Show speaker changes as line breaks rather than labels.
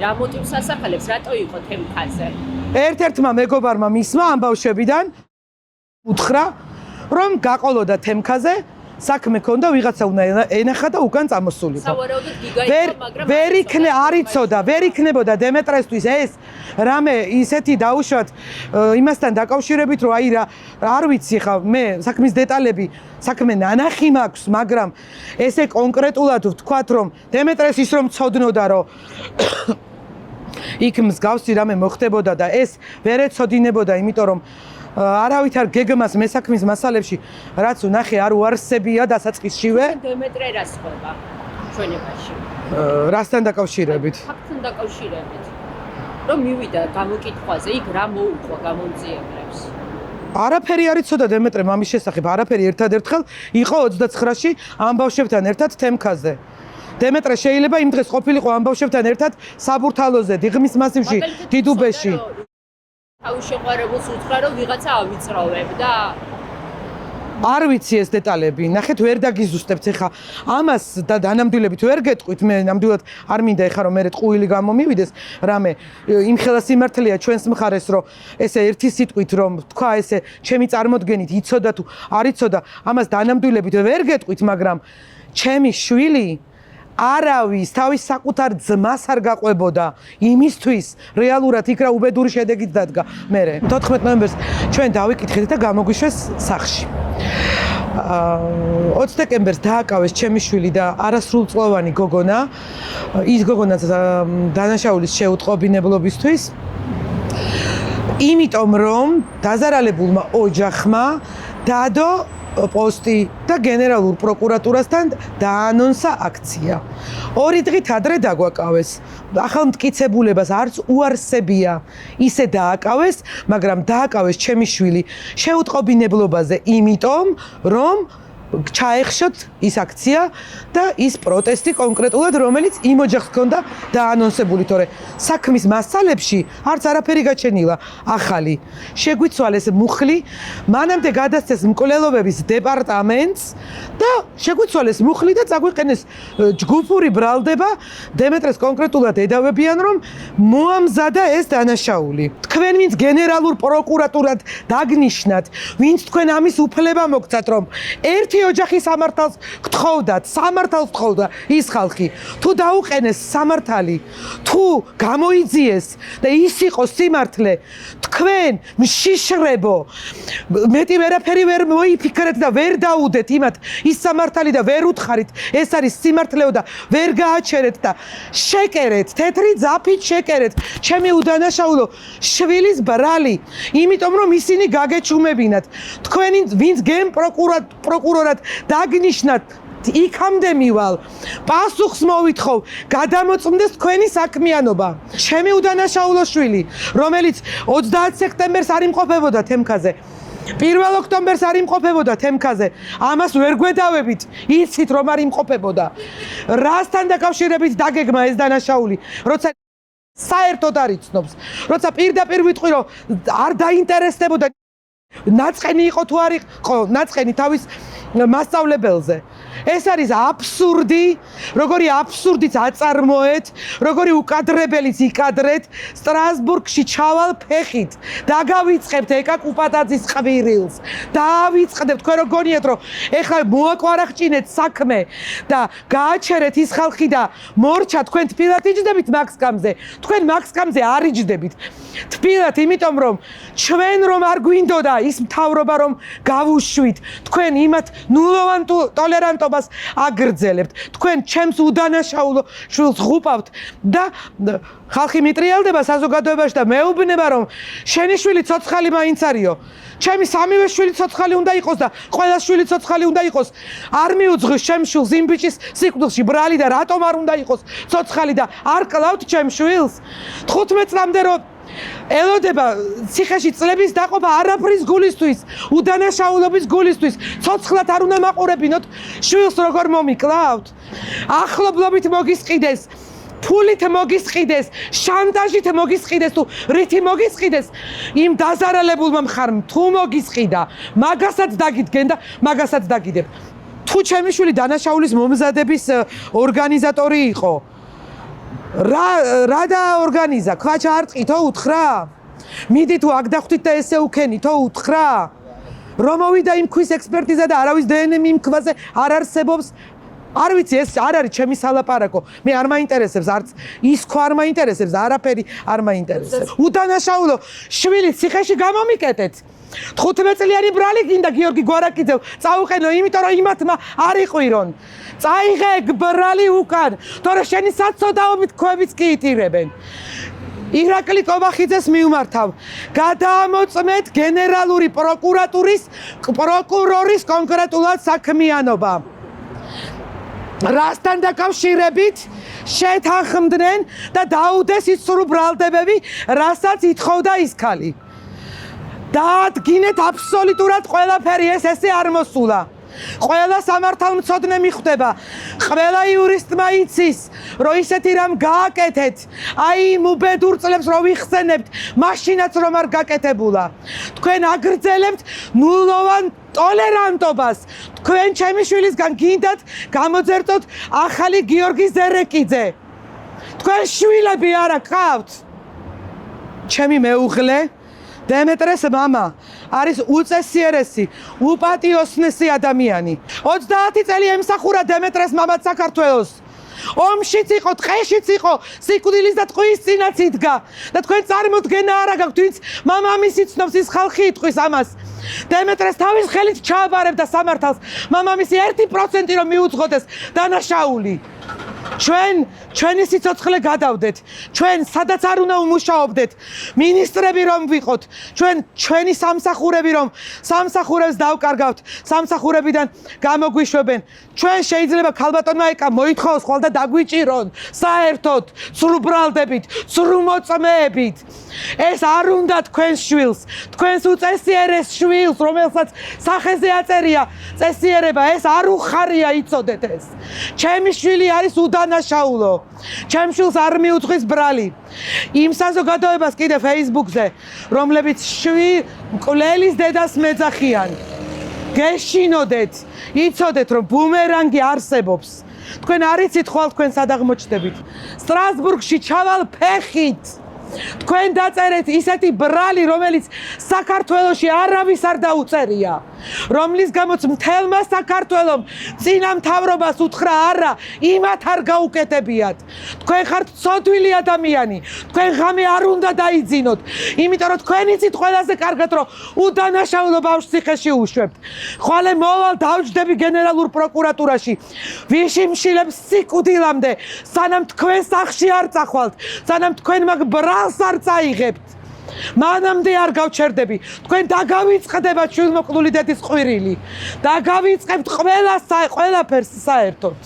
რა მოტივს ასახელებს, რატო იყო თემქაზე?
ერთ-ერთმა მეგობარმა მისმა ამ ბავშვებიდან უთხრა, რომ გაყოლოდა თემქაზე, საქმე ქონდა, ვიღაცა უნდა ენახა და უკან წამოსულიყო.
სავარაუდოდ გიგაიყო, მაგრამ
ვერ იქნებოდა დემეტრესთვის ეს რამე ისეთი დაუშვათ იმასთან დაკავშირებით, რომ აი რა არ ვიცი ხა მე საქმის დეტალები საქმე ნანახი მაქვს, მაგრამ ესე კონკრეტულად ვთქვათ, რომ დემეტრეს ის რომ ცოდნოდა, რომ იქ მსგავსი რამე მოხდებოდა და ეს ვერ ეცოდინებოდა, იმიტომ რომ არავით არ გეგმას მესაქმის მასალებში, რაც უნახე არ უარსებია დასაწყისშივე.
დემეტრე რას ხდება ჩვენებაში?
რასთან დაკავშირებით?
ფაქტთან დაკავშირებით. რომ მივიდა გამოკითხვაზე, იქ რა მოუყვა გამომძიებლებს?
არაფერი არ იცოდა დემეტრე მამის შესახებ, არაფერი ერთადერთხელ იყო 29-ში ამ ბავშვებთან ერთად თემქაზე. დემეტრე შეიძლება იმ დღეს ყოფილიყო ამ ბავშვებთან ერთად საბურთალოზე, დიღმის მასივში, დიდუბეში.
თავის შეყვარებულს უთხრა, რომ ვიღაცა ავიწროვებდა?
არ ვიცი ეს დეტალები, ნახეთ ვერ დაგიზუსტებთ ეხა ამას და დანამდვილებით ვერ გეტყვით, მე ნამდვილად არ მინდა ეხა რომ მე ტყუილი გამომივიდეს, რამე იმ ხელა სიმართლეა ჩვენს მხარეს, რომ ესე ერთი სიტყვით რომ თქვა ესე ჩემი წარმოდგენით იცოდა თუ არ იცოდა, ამას დანამდვილებით ვერ გეტყვით, მაგრამ ჩემი შვილი არავის თავის საკუთარ ძმას არ გაყვებოდა იმისთვის რეალურად იქ რა უბედური შედეგით დადგა. მე 14 ნოემბერს ჩვენ დავიკითხეთ და გამოგვიშვეს სახლში. 20 დეკემბერს დააკავეს ჩემი შვილი და არასრულწლოვანი გოგონა, ის გოგონაც დანაშაულის შეუტყობინებლობისთვის. იმიტომ რომ დაზარალებულმა ოჯახმა დადო პოსტი და გენერალურ პროკურატურასთან დაანონსა აქცია. 2 დღით ადრე დაგვაკავეს. ახალ მტკიცებულებას არც უარსებია. ისე დააკავეს, მაგრამ დააკავეს ჩემი შვილი შეუტყობინებლობაზე, იმიტომ რომ ჩაეხშოთ ის აქცია და ის პროტესტი კონკრეტულად, რომელიც იმ ოჯახს ჰქონდა დაანონსებული, თორე საქმის მასალებში არც არაფერი გაჩენილა ახალი. შეგვიცვალეს მუხლი, მანამდე გადასცეს მკვლელობების დეპარტამენტს და შეგვიცვალეს მუხლი და წაგვიყენეს ჯგუფური ბრალდება, დემეტრეს კონკრეტულად ედავებიან, რომ მოამზადა ეს დანაშაული. თქვენ ვინც გენერალურ პროკურატურად დაგნიშნათ, ვინც თქვენ ამის უფლება მოგცათ, რომ ერთი ოჯახი სამართალს გთხოვდათ, სამართალს გთხოვდა ის ხალხი. თუ დაუყენეს სამართალი, თუ გამოიძიეს და ის იყო სიმართლე, თქვენ მშიშრებო, მეტი ვერაფერი ვერ მოიფიქრეთ და ვერ დაუდეთ იმათ ის სამართალი და ვერ უთხარით, ეს არის სიმართლეო და ვერ გააჩერეთ და შეკერეთ, თეთრი ძაფით შეკერეთ ჩემი უდანაშაულო შვილის ბრალი, იმიტომ რომ ისინი გაგეჩუმებინათ. თქვენი ვინც გენ პროკურორად დაგნიშნათ იქამდე მივალ, პასუხს მოვითხოვ, გადამოწმდეს თქვენი საქმიანობა. ჩემი უდანაშაულო შვილი, რომელიც 30 სექტემბერს არ იმყოფებოდა თემქაზე, 1 ოქტომბერს არ იმყოფებოდა თემქაზე, ამას ვერ გვედავებით, იცით რომ არ იმყოფებოდა. რასთან დაკავშირებით დაგეგმა ეს დანაშაული, როცა საერთოდ არ იცნობს, როცა პირდაპირ ვიტყვი, რომ არ დაინტერესდებოდა ნაწყენი იყო თუ არ იყო ნაწყენი თავის მასწავლებელზე. ეს არის აბსურდი, როგორი აბსურდიც აწარმოეთ, როგორი უკადრებელიც იკადრეთ, სტრასბურგში ჩავალ ფეხით. დაგავიწყებთ ეკა კუპატაძის ყვირილს. დავიწყდებთ, თქვენ რო გონიათ, რომ ეხლა მოაკვარახჭინეთ საქმე და გააჩერეთ ის ხალხი და მორჩა, თქვენ თბილად იჯდებით მაქსკამზე. თქვენ მაქსკამზე არ იჯდებით. თბილად, იმიტომ რომ ჩვენ რომ არ გვინდოდა ის მთავრობა რომ გავუშვით, თქვენ იმათ ნულოვან ტოლერანტობას აგრძელებთ. თქვენ ჩემს უდანაშაულო შვილს ღუპავთ და ხალხი მიტრიალდება საზოგადოებაში და მეუბნება რომ შენი შვილი ცოცხალი მაინც არისო. ჩემი სამივე შვილი ცოცხალი უნდა იყოს და ყველა შვილი ცოცხალი უნდა იყოს. არ მიუძღვის ჩემ შვილს იმ ბიჭის სიკვდილში ბრალი და რატომ არ უნდა იყოს ცოცხალი და არ კლავთ ჩემ შვილს? 15 წლამდე რომ ელოდება ციხეში წლების დაყოფა არაფრის გულისთვის, უდანაშაულობის გულისთვის, ცოცხლად არ უნდა მაყურებინოთ, შვილს როგორ მომიკლავთ? ახლობლობით მოგისყიდეს, ფულით მოგისყიდეს, შანტაჟით მოგისყიდეს თუ რითი მოგისყიდეს, იმ დაზარალებულმა მხარემ თუ მოგისყიდა, მაგასაც დაგიდგენ და მაგასაც დაგიდებ. თუ ჩემი შვილი დანაშაულის მომზადების ორგანიზატორი იყო, რა დაორგანიზა? ქვა ჩაარტყითო უთხრა? მიდი თუ აქ დახვდით და ესე უქენითო უთხრა? რომ მოვიდა იმ ქვის ექსპერტიზა და არავის დნმ იმ ქვაზე არ არსებობს. არ ვიცი, ეს არ არის ჩემი სალაპარაკო. მე არ მაინტერესებს არც ის ქვა არ მაინტერესებს, არაფერი არ მაინტერესებს. უდანაშაულო შვილი ციხეში გამომიკეტეთ. 15 წლიანი ბრალი გინდა გიორგი გვარაკიძევ წაუყენო, იმიტომ რომ იმათმა არ იყვირონ. წაიღე ბრალი უკან, თორე შენი საცოდაობით ქვებიც კი იტირებენ. ირაკლი კობახიძეს მიუმართავ. გადაამოწმეთ გენერალური პროკურორის კონკრეტულად საქმიანობა. რასთან დაკავშირებით შეთანხმდნენ და დაუდეს ის სრულ ბრალდებები, რასაც ითხოვდა ის ქალი. დაადგინეთ აბსოლუტურად ყველაფერი, ესე არ მოსულა. ყველა სამართალმცოდნე მიხვდება, ყველა იურისტმა იცის, რომ ისეთი რამ გააკეთეთ, აი იმ უბედურ წლებს რომ ვიხსენებთ, მაშინაც რომ არ გაკეთებულა. თქვენ აგრძელებთ ნულოვან ტოლერანტობას. თქვენ ჩემი შვილისგან გინდათ გამოძერწოთ ახალი გიორგი ზერეკიძე. თქვენ შვილები არა გყავთ? ჩემი მეუღლე დემეტრეს მამა არის უწესიერესი, უპატიოსნესი ადამიანი. 30 წელი ემსახურა დემეტრეს მამაც საქართველოს. ომშიც იყო, ტყეშიც იყო, სიკვდილის და ტყვის წინაც იდგა. და თქვენ წარმოდგენა არა გაქვთ, ვინც მამამისი ცნობს, ის ხალხი იტყვის ამას. დემეტრეს თავის ხელით ჩააბარებდა სამართალს. მამამისი 1% რომ მიუძღოდეს დანაშაული. ჩვენი სიცოცხლე გადავდეთ. ჩვენ სადაც არ უნდა უმუშაობდეთ. მინისტრები რომ ვიყოთ, ჩვენი სამსახურები რომ სამსახურებს დავკარგავთ, სამსახურებიდან გამოგვიშვებენ. ჩვენ შეიძლება ქალბატონმა ეკა მოითხოვოს ხოლმე და დაგვიჭირონ საერთოდ სრულ ბრალდებით, სრულ მოწმეებით. ეს არ უნდა თქვენს შვილს, თქვენს უწესიერეს შვილს, რომელსაც სახეზე აწერია წესიერება, ეს არ უხარია, იცოდეთ ეს. ჩემი შვილი არის უდანაშაულო. ჩემ შვილს არ მიუძღვის ბრალი. იმ საზოგადოებას კიდე Facebook-ზე, რომლებიც მკვლელის დედას მეძახიან. გეშინოდეთ, იცოდეთ რომ ბუმერანგი არსებობს. თქვენ არ იცით ხვალ თქვენ სად აღმოჩნდებით. სტრასბურგში ჩავალ ფეხით. თქვენ დაწერეთ ისეთი ბრალი, რომელიც საქართველოში არავის არ დაუწერია. რომლის გამოც მთელმა საქართველომ წინა მთავრობას უთხრა არა, იმათ არ გაუკეთებიათ. თქვენ ხართ ცოდვილი ადამიანი, თქვენ ღამე არ უნდა დაიძინოთ, იმიტომ რომ თქვენ იცით ყველაზე კარგად, რომ უდანაშაულო ბავშვს ციხეში უშვებთ. ხვალე მოვალ დავჯდები გენერალურ პროკურატურაში, ვიშიმშილებს სიკვდილამდე, სანამ თქვენ სახში არ წახვალთ, სანამ თქვენ მაგ ბრალს არ წაიღებთ. მანამდე არ გავჩერდები. თქვენ დაგავიწყდებათ შვილმოკლული დედის ყვირილი. დაგავიწყებთ ყველაფერს საერთოდ.